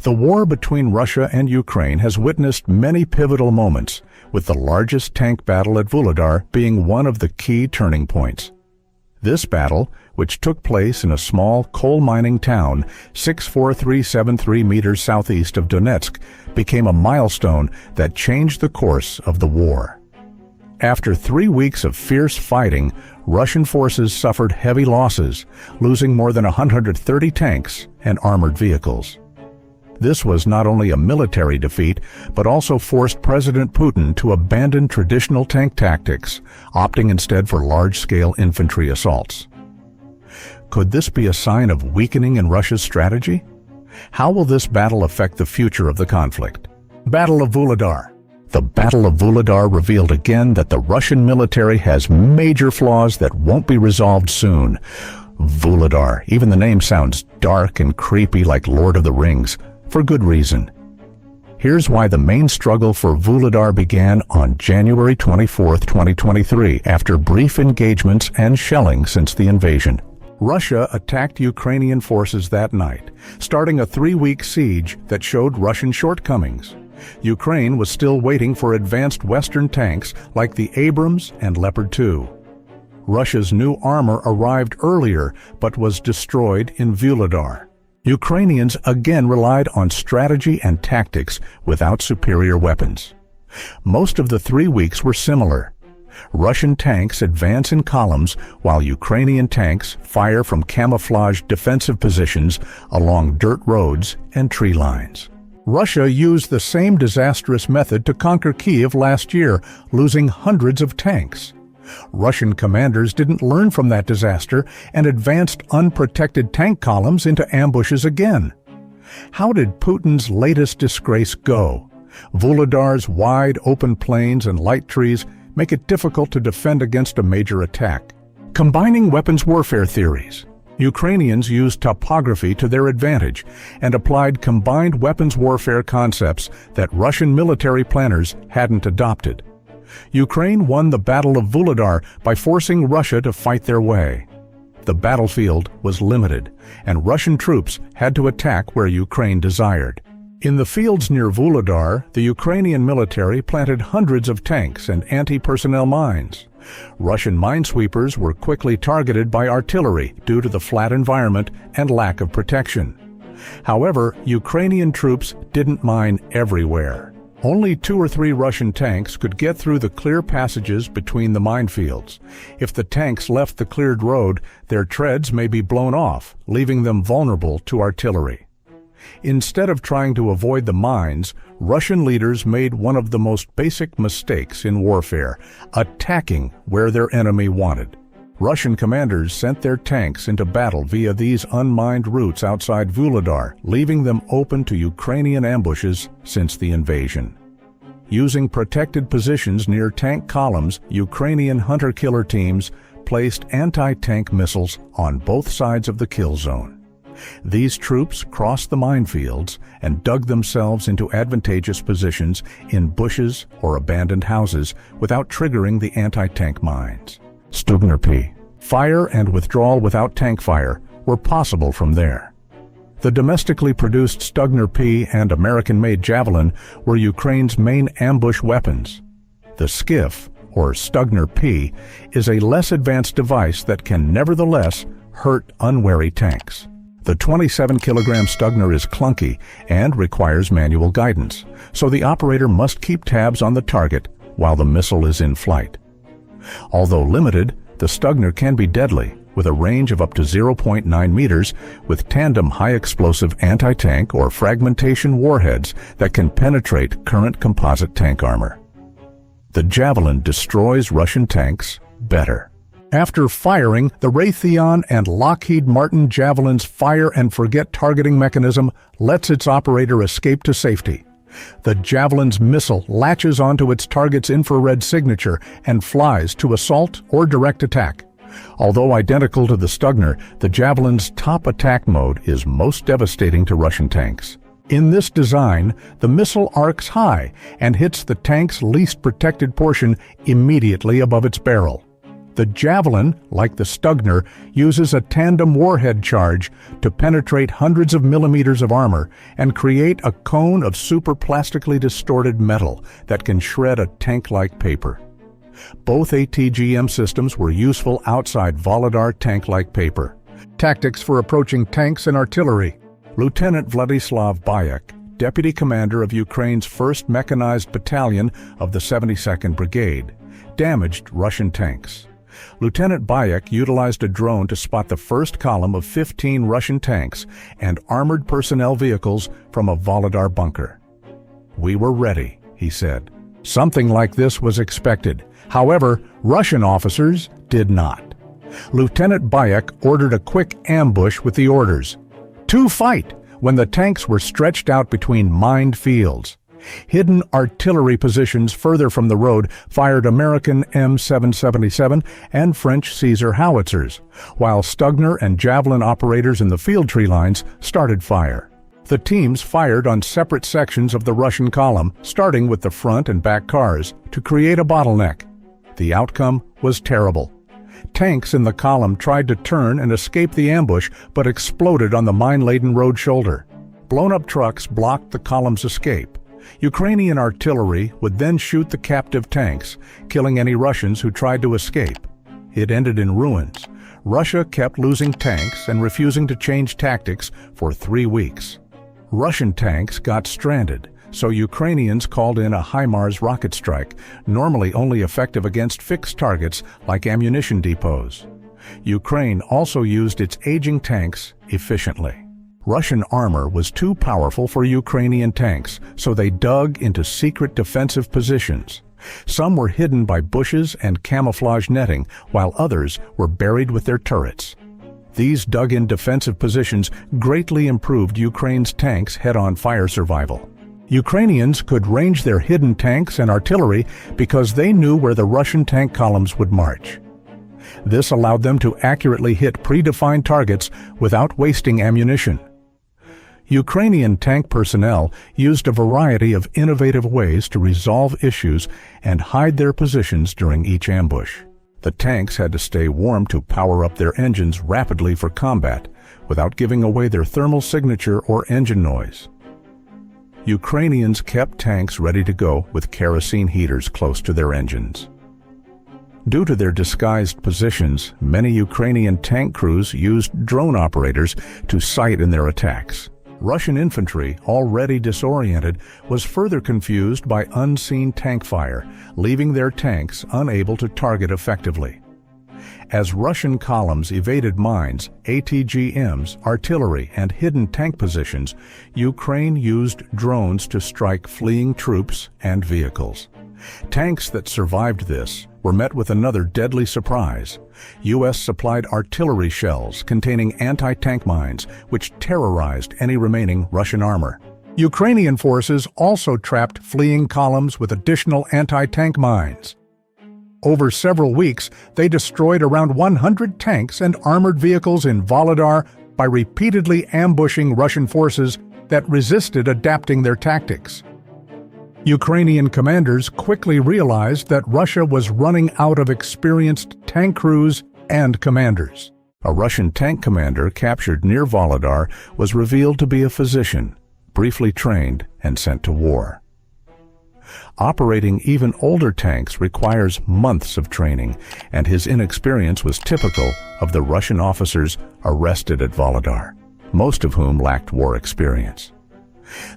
The war between Russia and Ukraine has witnessed many pivotal moments, with the largest tank battle at Vulodar being one of the key turning points. This battle, which took place in a small coal mining town 64373 meters southeast of Donetsk, became a milestone that changed the course of the war. After 3 weeks of fierce fighting, Russian forces suffered heavy losses, losing more than 130 tanks and armored vehicles. This was not only a military defeat, but also forced President Putin to abandon traditional tank tactics, opting instead for large-scale infantry assaults. Could this be a sign of weakening in Russia's strategy? How will this battle affect the future of the conflict? Battle of Vulodar. The Battle of Vulodar revealed again that the Russian military has major flaws that won't be resolved soon. Vulodar, even the name sounds dark and creepy like Lord of the Rings, for good reason. Here's why the main struggle for Vulodar began on January 24, 2023, after brief engagements and shelling since the invasion. Russia attacked Ukrainian forces that night, starting a 3-week siege that showed Russian shortcomings. Ukraine was still waiting for advanced Western tanks like the Abrams and Leopard 2. Russia's new armor arrived earlier but was destroyed in Vulodar. Ukrainians again relied on strategy and tactics without superior weapons. Most of the 3 weeks were similar. Russian tanks advance in columns while Ukrainian tanks fire from camouflaged defensive positions along dirt roads and tree lines. Russia used the same disastrous method to conquer Kiev last year, losing hundreds of tanks. Russian commanders didn't learn from that disaster and advanced unprotected tank columns into ambushes again. How did Putin's latest disgrace go? Vulodar's wide open plains and light trees make it difficult to defend against a major attack. Combining weapons warfare theories. Ukrainians used topography to their advantage and applied combined weapons warfare concepts that Russian military planners hadn't adopted. Ukraine won the Battle of Vulodar by forcing Russia to fight their way. The battlefield was limited, and Russian troops had to attack where Ukraine desired. In the fields near Vulodar, the Ukrainian military planted hundreds of tanks and anti-personnel mines. Russian minesweepers were quickly targeted by artillery due to the flat environment and lack of protection. However, Ukrainian troops didn't mine everywhere. Only 2 or 3 Russian tanks could get through the clear passages between the minefields. If the tanks left the cleared road, their treads may be blown off, leaving them vulnerable to artillery. Instead of trying to avoid the mines, Russian leaders made one of the most basic mistakes in warfare, attacking where their enemy wanted. Russian commanders sent their tanks into battle via these unmined routes outside Vulodar, leaving them open to Ukrainian ambushes since the invasion. Using protected positions near tank columns, Ukrainian hunter-killer teams placed anti-tank missiles on both sides of the kill zone. These troops crossed the minefields and dug themselves into advantageous positions in bushes or abandoned houses without triggering the anti-tank mines. Stugner-P. Fire and withdrawal without tank fire were possible from there. The domestically produced Stugner-P and American-made Javelin were Ukraine's main ambush weapons. The Skiff, or Stugner-P, is a less advanced device that can nevertheless hurt unwary tanks. The 27-kilogram Stugner is clunky and requires manual guidance, so the operator must keep tabs on the target while the missile is in flight. Although limited, the Stugner can be deadly, with a range of up to 0.9 meters, with tandem high-explosive anti-tank or fragmentation warheads that can penetrate current composite tank armor. The Javelin destroys Russian tanks better. After firing, the Raytheon and Lockheed Martin Javelin's fire-and-forget targeting mechanism lets its operator escape to safety. The Javelin's missile latches onto its target's infrared signature and flies to assault or direct attack. Although identical to the Stugner, the Javelin's top attack mode is most devastating to Russian tanks. In this design, the missile arcs high and hits the tank's least protected portion immediately above its barrel. The Javelin, like the Stugner, uses a tandem warhead charge to penetrate hundreds of millimeters of armor and create a cone of superplastically distorted metal that can shred a tank-like paper. Both ATGM systems were useful outside Vulodar tank-like paper. Tactics for approaching tanks and artillery. Lieutenant Vladislav Bayek, deputy commander of Ukraine's 1st Mechanized Battalion of the 72nd Brigade, damaged Russian tanks. Lieutenant Bayek utilized a drone to spot the first column of 15 Russian tanks and armored personnel vehicles from a Vulodar bunker. "We were ready," he said. Something like this was expected. However, Russian officers did not. Lieutenant Bayek ordered a quick ambush with the orders to fight when the tanks were stretched out between mined fields. Hidden artillery positions further from the road fired American M777 and French Caesar howitzers, while Stugner and Javelin operators in the field tree lines started fire. The teams fired on separate sections of the Russian column, starting with the front and back cars, to create a bottleneck. The outcome was terrible. Tanks in the column tried to turn and escape the ambush, but exploded on the mine-laden road shoulder. Blown-up trucks blocked the column's escape. Ukrainian artillery would then shoot the captive tanks, killing any Russians who tried to escape. It ended in ruins. Russia kept losing tanks and refusing to change tactics for 3 weeks. Russian tanks got stranded, so Ukrainians called in a HIMARS rocket strike, normally only effective against fixed targets like ammunition depots. Ukraine also used its aging tanks efficiently. Russian armor was too powerful for Ukrainian tanks, so they dug into secret defensive positions. Some were hidden by bushes and camouflage netting, while others were buried with their turrets. These dug-in defensive positions greatly improved Ukraine's tanks' head-on fire survival. Ukrainians could range their hidden tanks and artillery because they knew where the Russian tank columns would march. This allowed them to accurately hit predefined targets without wasting ammunition. Ukrainian tank personnel used a variety of innovative ways to resolve issues and hide their positions during each ambush. The tanks had to stay warm to power up their engines rapidly for combat, without giving away their thermal signature or engine noise. Ukrainians kept tanks ready to go with kerosene heaters close to their engines. Due to their disguised positions, many Ukrainian tank crews used drone operators to sight in their attacks. Russian infantry, already disoriented, was further confused by unseen tank fire, leaving their tanks unable to target effectively. As Russian columns evaded mines, ATGMs, artillery, and hidden tank positions, Ukraine used drones to strike fleeing troops and vehicles. Tanks that survived this were met with another deadly surprise. U.S. supplied artillery shells containing anti-tank mines, which terrorized any remaining Russian armor. Ukrainian forces also trapped fleeing columns with additional anti-tank mines. Over several weeks, they destroyed around 100 tanks and armored vehicles in Vulodar by repeatedly ambushing Russian forces that resisted adapting their tactics. Ukrainian commanders quickly realized that Russia was running out of experienced tank crews and commanders. A Russian tank commander captured near Vulodar was revealed to be a physician, briefly trained and sent to war. Operating even older tanks requires months of training, and his inexperience was typical of the Russian officers arrested at Vulodar, most of whom lacked war experience.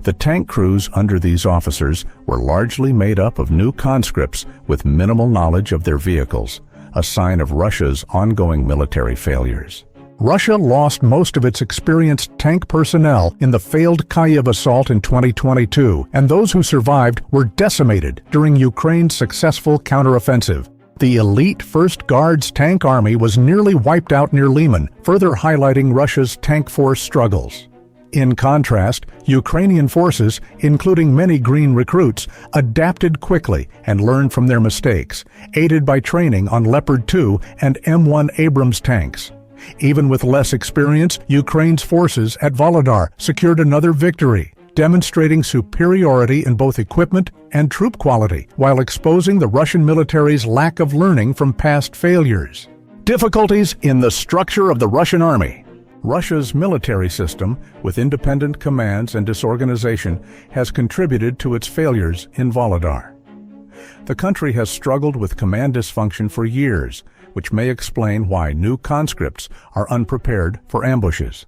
The tank crews under these officers were largely made up of new conscripts with minimal knowledge of their vehicles, a sign of Russia's ongoing military failures. Russia lost most of its experienced tank personnel in the failed Kyiv assault in 2022, and those who survived were decimated during Ukraine's successful counteroffensive. The elite 1st Guards tank army was nearly wiped out near Lyman, further highlighting Russia's tank force struggles. In contrast, Ukrainian forces, including many green recruits, adapted quickly and learned from their mistakes, aided by training on Leopard 2 and M1 Abrams tanks. Even with less experience, Ukraine's forces at Vulodar secured another victory. demonstrating superiority in both equipment and troop quality, while exposing the Russian military's lack of learning from past failures. Difficulties in the structure of the Russian army. Russia's military system, with independent commands and disorganization, has contributed to its failures in Vulodar. The country has struggled with command dysfunction for years, which may explain why new conscripts are unprepared for ambushes.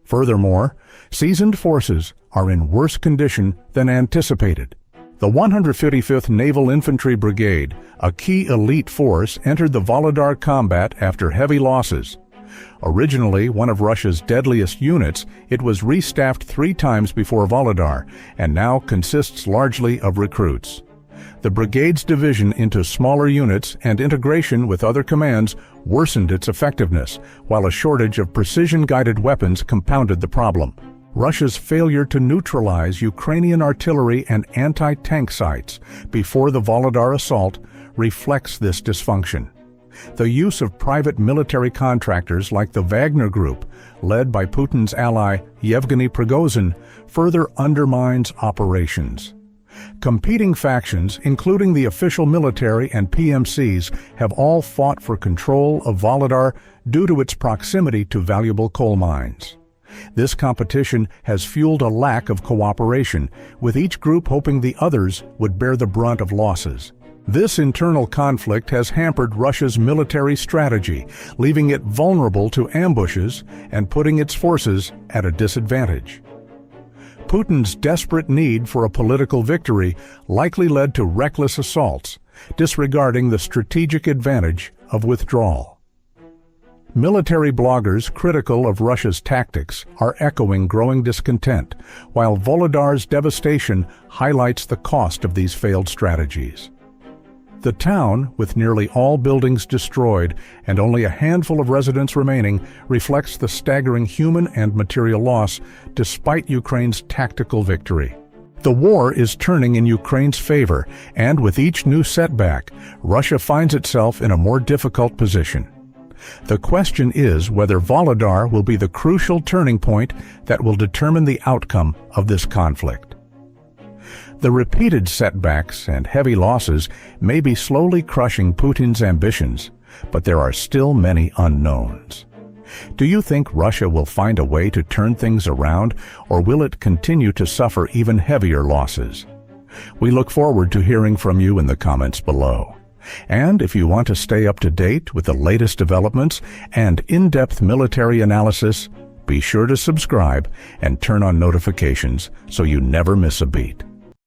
Furthermore, seasoned forces are in worse condition than anticipated. The 155th Naval Infantry Brigade, a key elite force, entered the Vulodar combat after heavy losses. Originally one of Russia's deadliest units, it was restaffed 3 times before Vulodar and now consists largely of recruits. The brigade's division into smaller units and integration with other commands worsened its effectiveness, while a shortage of precision-guided weapons compounded the problem. Russia's failure to neutralize Ukrainian artillery and anti-tank sites before the Vulodar assault reflects this dysfunction. The use of private military contractors like the Wagner Group, led by Putin's ally Yevgeny Prigozhin, further undermines operations. Competing factions, including the official military and PMCs, have all fought for control of Vulodar due to its proximity to valuable coal mines. This competition has fueled a lack of cooperation, with each group hoping the others would bear the brunt of losses. This internal conflict has hampered Russia's military strategy, leaving it vulnerable to ambushes and putting its forces at a disadvantage. Putin's desperate need for a political victory likely led to reckless assaults, disregarding the strategic advantage of withdrawal. Military bloggers critical of Russia's tactics are echoing growing discontent, while Vulodar's devastation highlights the cost of these failed strategies. The town, with nearly all buildings destroyed and only a handful of residents remaining, reflects the staggering human and material loss despite Ukraine's tactical victory. The war is turning in Ukraine's favor, and with each new setback, Russia finds itself in a more difficult position. The question is whether Vulodar will be the crucial turning point that will determine the outcome of this conflict. The repeated setbacks and heavy losses may be slowly crushing Putin's ambitions, but there are still many unknowns. Do you think Russia will find a way to turn things around, or will it continue to suffer even heavier losses? We look forward to hearing from you in the comments below. And if you want to stay up to date with the latest developments and in-depth military analysis, be sure to subscribe and turn on notifications so you never miss a beat.